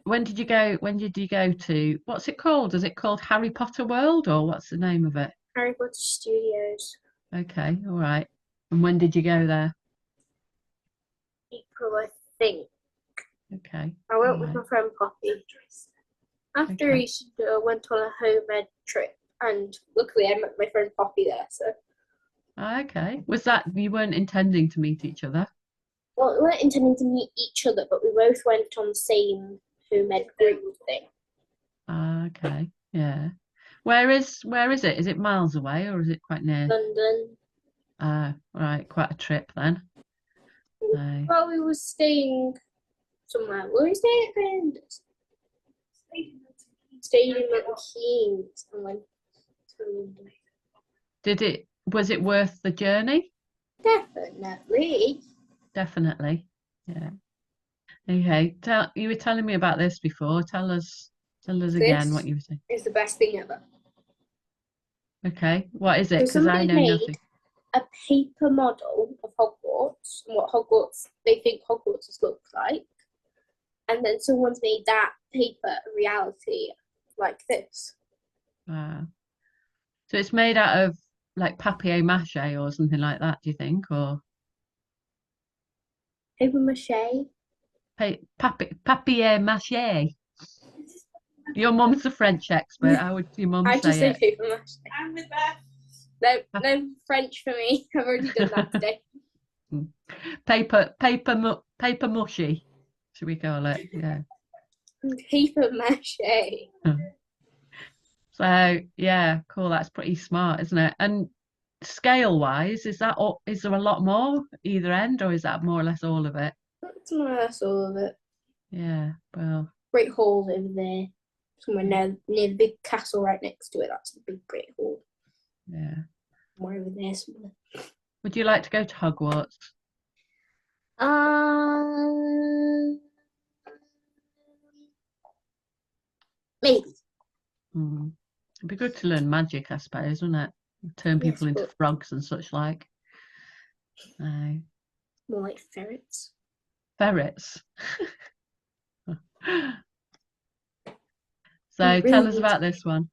when did you go? When did you go to? What's it called? Is it called Harry Potter World or what's the name of it? Harry Potter Studios, Okay, all right. And when did you go there? April, I think. Okay, I all went with right. my friend Poppy. After Okay. Easter, I went on a home ed trip, and luckily I met my friend Poppy there. So, Okay. Was that you weren't intending to meet each other? well, we weren't intending to meet each other, but we both went on the same home ed group thing. Okay. Yeah. Where is it? Is it miles away or is it quite near? London. Right, quite a trip then. So, Well, we were staying somewhere. Were we staying at Granda's? Stayed in Milton Keynes and went to London. did it was it worth the journey? Definitely. Definitely. Yeah. Okay. You were telling me about this before. Tell us again what This you were saying. is the best thing ever. Okay. What is it? So Because I somebody know made nothing. a paper model of Hogwarts and what Hogwarts they think Hogwarts looks like, and then someone's made that paper a reality like this. Uh, so it's made out of like papier mâché or something like that, do you think? Or Paper mache. papier mâché? Your mum's a French expert. How would your mum I just say say it? paper mache. No, no French for me. I've already done that today. Paper mushy, should we call it? Yeah. Paper mache. So yeah, cool. That's pretty smart, isn't it? And scale wise, is there a lot more either end, or is that more or less all of it? That's more or less all of it. Yeah. Well. Great Hall over there. Somewhere near the big castle right next to it. That's the big Great Hall. Yeah. Somewhere over there somewhere. Would you like to go to Hogwarts? Um, maybe. Hmm. It'd be good to learn magic, I suppose, wouldn't it? Turn Yes, people into but frogs and such like. Uh, more like ferrets. ferrets. We So really tell us need to. about this one.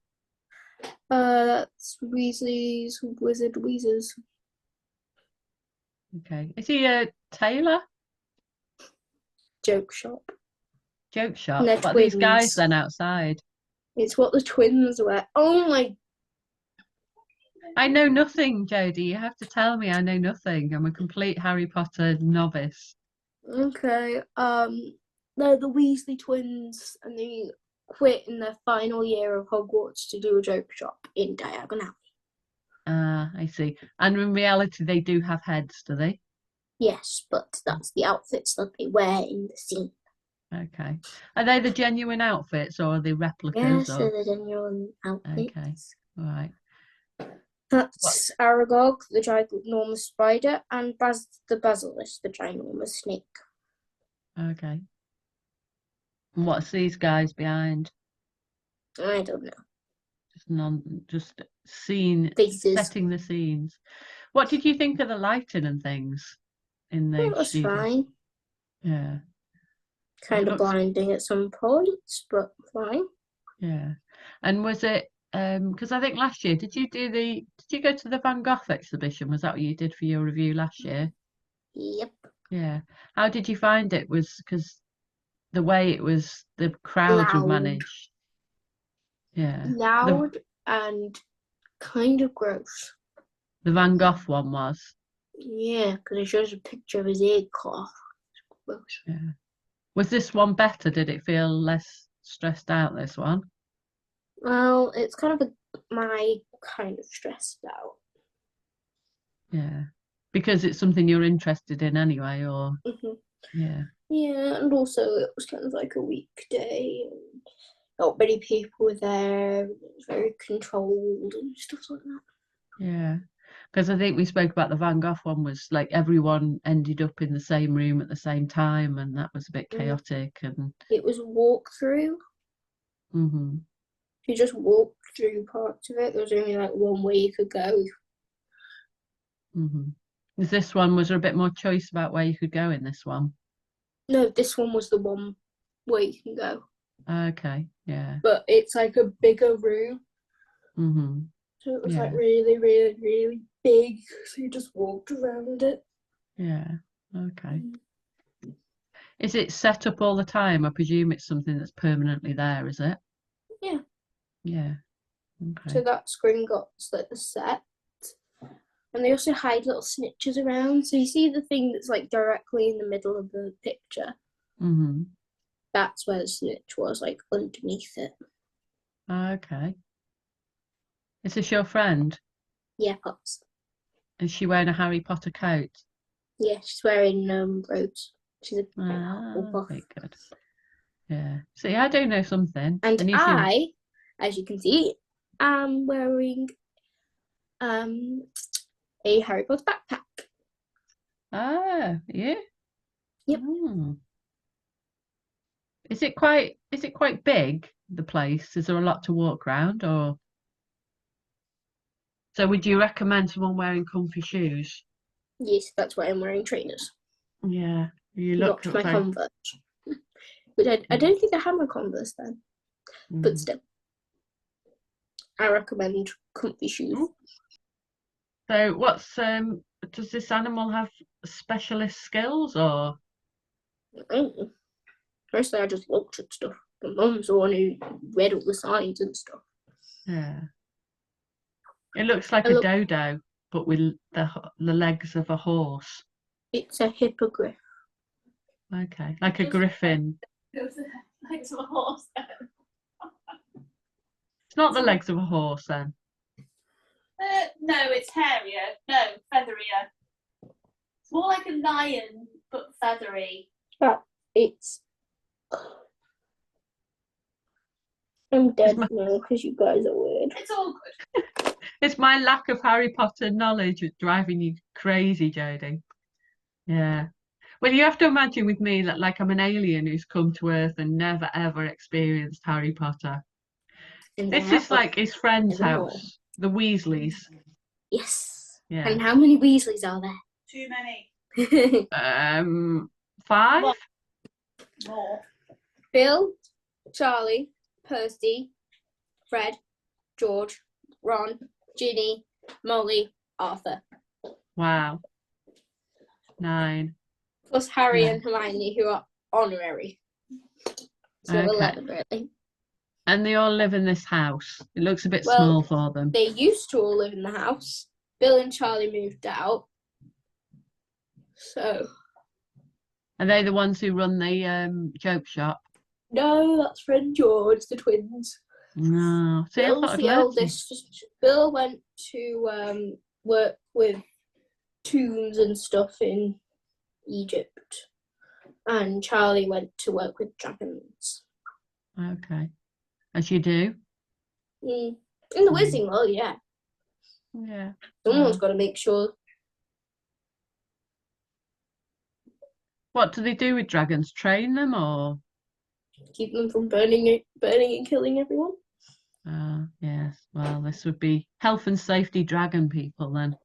That's Weasley's Wizard Weezers Okay. Is he a tailor? joke shop. Joke And shop? they're What are these guys twins. then outside? It's what the twins wear. Oh my. I know nothing, Jodie. You have to tell me I know nothing. I'm a complete Harry Potter novice. Okay. They're the Weasley twins, and they quit in their final year of Hogwarts to do a joke shop in Diagon Alley. Ah, I see. And in reality, they do have heads, do they? Yes, but that's the outfits that they wear in the scene. Okay. Are they the genuine outfits or are they replicas Yes, or they're the genuine okay. outfits. All right. What? That's Aragog, the ginormous spider, and Baz the Basilisk, the ginormous snake. Okay. And what's these guys behind? I don't know. Just scene Faces. setting the scenes. What did you think of the lighting and things in the It was studio? fine. Yeah. It Kind of looks blinding at some points, but fine. yeah. And was it because I think last year did you go to the Van Gogh exhibition? Was that what you did for your review last year? Yep. Yeah. How did you find it? Was because the way it was the crowds were Loud. managed. Yeah. The Loud and kind of gross. the Van Gogh one was. Yeah, because it shows a picture of his ear cut off. Gross. Yeah. Was this one better? Did it feel less stressed out, this one? Well, it's kind of my kind of stressed out. Yeah. Because it's something you're interested in anyway, or Hmm. yeah. Yeah, and also it was kind of like a weekday, and not many people were there. It was very controlled and stuff like that. Yeah. Because I think we spoke about the Van Gogh one was like everyone ended up in the same room at the same time, and that was a bit Mm. chaotic. And It was a walkthrough. hmm If you just walked through parts of it, there was only like one way you could go. hmm Is this one was there a bit more choice about where you could go in this one? No, this one was the one way you can go. Okay, yeah. but it's like a bigger room. Mm-hmm. So it was like Yeah. really, really, really big. So you just walked around it. Yeah. Okay. Is it set up all the time? I presume it's something that's permanently there, is it? Yeah. Yeah. So Okay. that's Gringotts, like the set. And they also hide little snitches around. So you see the thing that's like directly in the middle of the picture. Mm-hmm. That's where the snitch was, like underneath it. Okay. Is this your friend? Yeah, Pops. Is she wearing a Harry Potter coat? Yeah, she's wearing robes. She's a Ah, Hufflepuff. very good. Yeah. See, I do know something. And I need to. I, as you can see, am wearing a Harry Potter backpack. Ah, yeah. Yep. Mm. Is it quite big, the place? Is there a lot to walk around or so would you recommend someone wearing comfy shoes? Yes, that's why I'm wearing trainers, Yeah. You look not my very Converse. Which I don't think I have my Converse then, but mm. still, I recommend comfy shoes. So what's does this animal have specialist skills or Mm. Firstly, I just looked at stuff. My mum's the one who read all the signs and stuff. yeah. It looks like I a look, dodo, but with the legs of a horse. it's a hippogriff. Okay, like a griffin. It the legs of a horse. It's not the legs of a horse then. No, it's hairier. No, featherier. It's more like a lion, but feathery. It's. I'm dead my- now because you guys are weird. It's all good. It's my lack of Harry Potter knowledge that's driving you crazy, Jodie. Yeah. Well, you have to imagine with me that like I'm an alien who's come to Earth and never ever experienced Harry Potter. And This is like his friend's Nevermore. house, the Weasleys. Yes. Yeah. And how many Weasleys are Too many. there? 5? What? More. Bill, Charlie, Percy, Fred, George, Ron, Ginny, Molly, Arthur. Wow. 9. Plus Harry Yeah. and Hermione, who are honorary. So Okay. 11, really. And they all live in this house. It looks a bit Well, small for them. They used to all live in the house. Bill and Charlie moved out. So, Are they the ones who run the joke shop? no, that's Fred and George, the twins. No. See, I thought Bill's I'd the learned some- eldest. Bill went to work with tombs and stuff in Egypt. And Charlie went to work with dragons. Okay. As you do? In the Wizarding World, yeah. Yeah. Someone's got to make sure. What do they do with dragons? Train them or? Keep them from burning and killing everyone. Yes. Well, this would be health and safety dragon people then.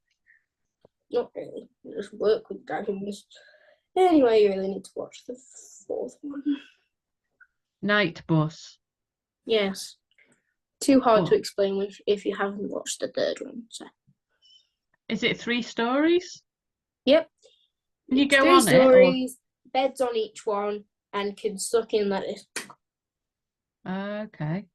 Not really. You just work with dragons. Anyway, you really need to watch the 4th one. Night bus. Yes. Too hard Cool. to explain if you haven't watched the 3rd one. So. Is it 3 stories? Yep. Can you go 3 on stories, beds on each one, and can suck in lettuce. Okay.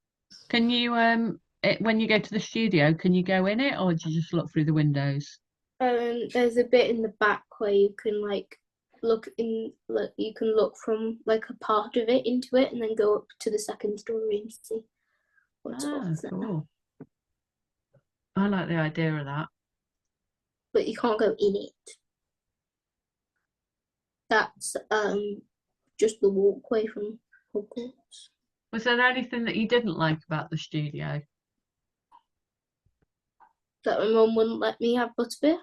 Can you when you go to the studio, can you go in it or do you just look through the windows? There's a bit in the back where you can you can look from like a part of it into it and then go up to the 2nd story and see what's above there. Cool. I like the idea of that. But you can't go in it. That's just the walkway from Hogwarts. Was there anything that you didn't like about the studio? That my mum wouldn't let me have butterbeer.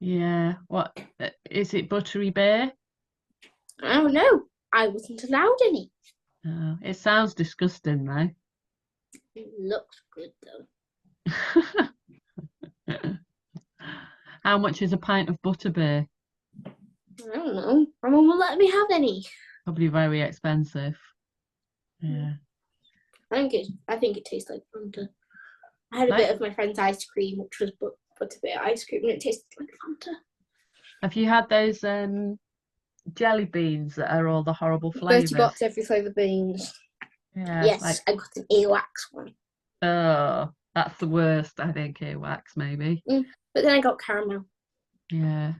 Yeah. What is it? Buttery beer? I don't know. I wasn't allowed any. It sounds disgusting though. It looks good though. How much is a pint of butterbeer? I don't know. My mum won't let me have any. Probably very expensive. Yeah. I think it tastes like Fanta. I had a Like, bit of my friend's ice cream, which was butterbeer ice cream, and it tasted like Fanta. have you had those jelly beans that are all the horrible 30 flavors? box every flavour beans. Yeah, Yes, like, I got an earwax one. oh, that's the worst, I think, earwax, maybe. But then I got caramel. Yeah,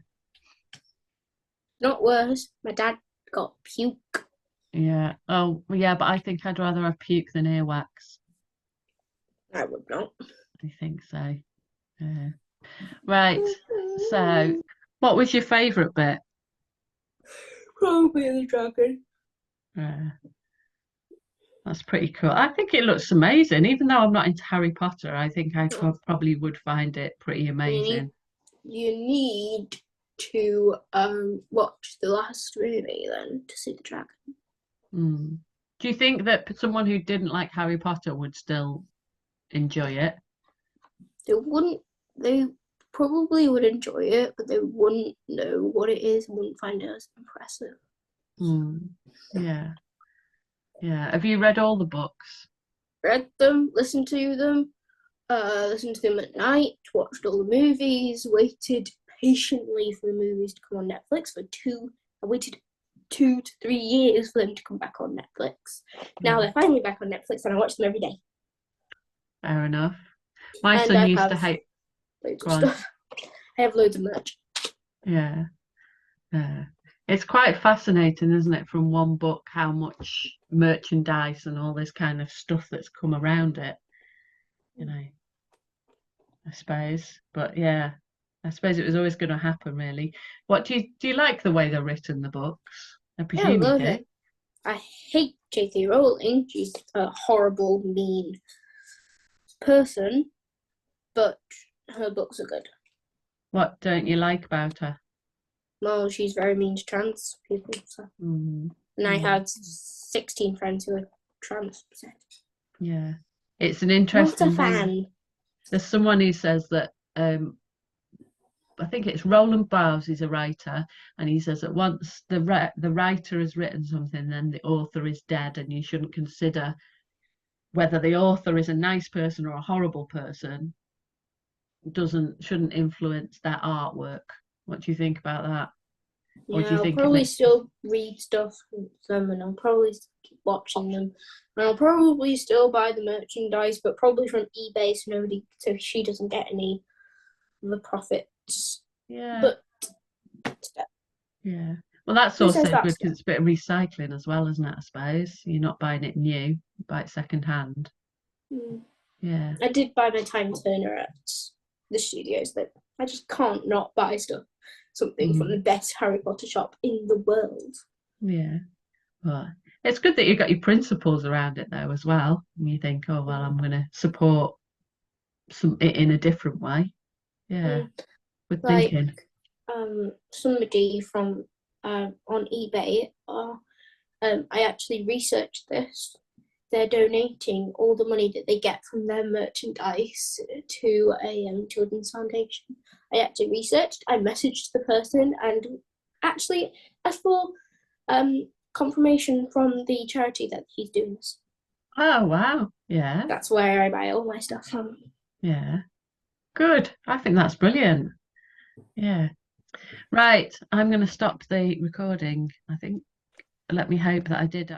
Not worse. My dad got puke. yeah. Oh, yeah, but I think I'd rather have puke than earwax. I would not. I think so. Yeah. Right. So, what was your favourite bit? Probably the dragon. That's pretty cool. I think it looks amazing. Even though I'm not into Harry Potter, I think I probably would find it pretty amazing. You need to watch the last movie then to see the dragon. Mm. Do you think that someone who didn't like Harry Potter would still enjoy it? They probably would enjoy it, but they wouldn't know what it is and wouldn't find it as impressive. Mm. Yeah. Yeah. Have you read all the books? Read them, listened to them at night, watched all the movies, waited patiently for the movies to come on Netflix I waited 2 to 3 years for them to come back on Netflix. Now they're finally back on Netflix and I watch them every day. Fair enough. My And son I used to have hate. loads Go of on. stuff. I have loads of merch. Yeah. Yeah. It's quite fascinating, isn't it, from one book, how much merchandise and all this kind of stuff that's come around it, you know, I suppose. But yeah, I suppose it was always going to happen, really. What do you like the way they're written, the books? I Yeah, I presume you love do. it. I hate J.K. Rowling. She's a horrible, mean person, but her books are good. What don't you like about her? Well, she's very mean to trans people. So. Mm, And I had 16 friends who were trans. So. yeah, it's an Not a interesting thing. fan. There's someone who says that I think it's Roland Barthes, he's a writer, and he says that once the writer has written something, then the author is dead, and you shouldn't consider whether the author is a nice person or a horrible person. Shouldn't influence that artwork. What do you think about that? Or do Yeah, you I'll think it probably makes still read stuff from them and I'll probably keep watching them. And I'll probably still buy the merchandise, but probably from eBay so she doesn't get any of the profits. Yeah. But yeah. Well, that's Who says also that good stuff? because it's a bit of recycling as well, isn't it? I suppose you're not buying it new, you buy it second hand. Yeah. I did buy my Time Turner at the studios, but I just can't not buy something from the best Harry Potter shop in the world. Yeah. Well, it's good that you've got your principles around it though as well. And you think, oh well, I'm going to support it in a different way. Yeah. Good Like thinking. somebody from on eBay, I actually researched this. They're donating all the money that they get from their merchandise to a children's foundation. I actually researched, I messaged the person and actually asked for confirmation from the charity that he's doing this. Oh wow. Yeah. That's where I buy all my stuff from. Yeah. Good. I think that's brilliant. Yeah. Right. I'm going to stop the recording, I think. Let me hope that I did